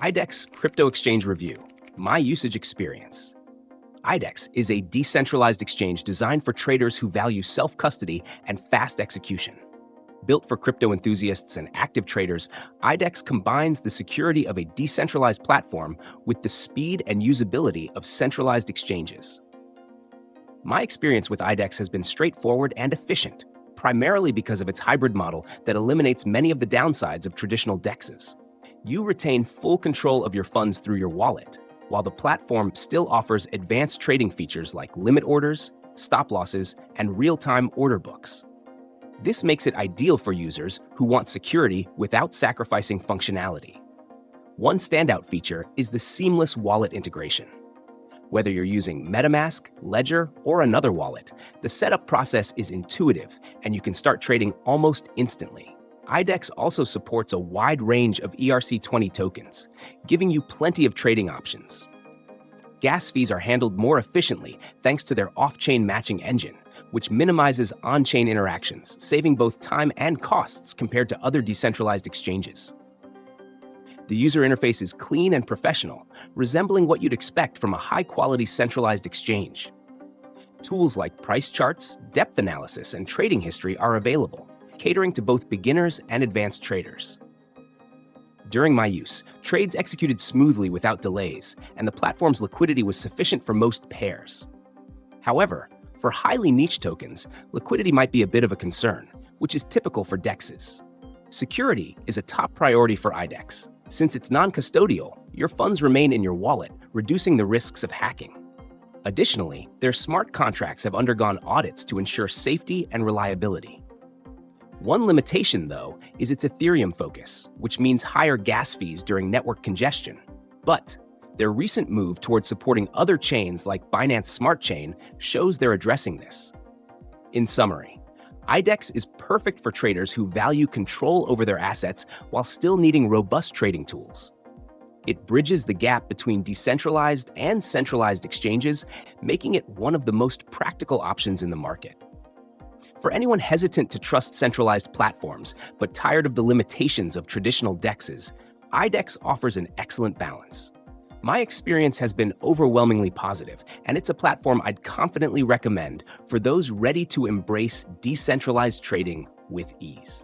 Idex Crypto Exchange Review, my usage experience. Idex is a decentralized exchange designed for traders who value self-custody and fast execution. Built for crypto enthusiasts and active traders, Idex combines the security of a decentralized platform with the speed and usability of centralized exchanges. My experience with Idex has been straightforward and efficient, primarily because of its hybrid model that eliminates many of the downsides of traditional DEXs. You retain full control of your funds through your wallet, while the platform still offers advanced trading features like limit orders, stop losses, and real-time order books. This makes it ideal for users who want security without sacrificing functionality. One standout feature is the seamless wallet integration. Whether you're using MetaMask, Ledger, or another wallet, the setup process is intuitive and you can start trading almost instantly. Idex also supports a wide range of ERC20 tokens, giving you plenty of trading options. Gas fees are handled more efficiently thanks to their off-chain matching engine, which minimizes on-chain interactions, saving both time and costs compared to other decentralized exchanges. The user interface is clean and professional, resembling what you'd expect from a high-quality centralized exchange. Tools like price charts, depth analysis, and trading history are available, catering to both beginners and advanced traders. During my use, trades executed smoothly without delays, and the platform's liquidity was sufficient for most pairs. However, for highly niche tokens, liquidity might be a bit of a concern, which is typical for DEXs. Security is a top priority for Idex. Since it's non-custodial, your funds remain in your wallet, reducing the risks of hacking. Additionally, their smart contracts have undergone audits to ensure safety and reliability. One limitation, though, is its Ethereum focus, which means higher gas fees during network congestion. But their recent move towards supporting other chains like Binance Smart Chain shows they're addressing this. In summary, Idex is perfect for traders who value control over their assets while still needing robust trading tools. It bridges the gap between decentralized and centralized exchanges, making it one of the most practical options in the market. For anyone hesitant to trust centralized platforms but tired of the limitations of traditional DEXs, Idex offers an excellent balance. My experience has been overwhelmingly positive, and it's a platform I'd confidently recommend for those ready to embrace decentralized trading with ease.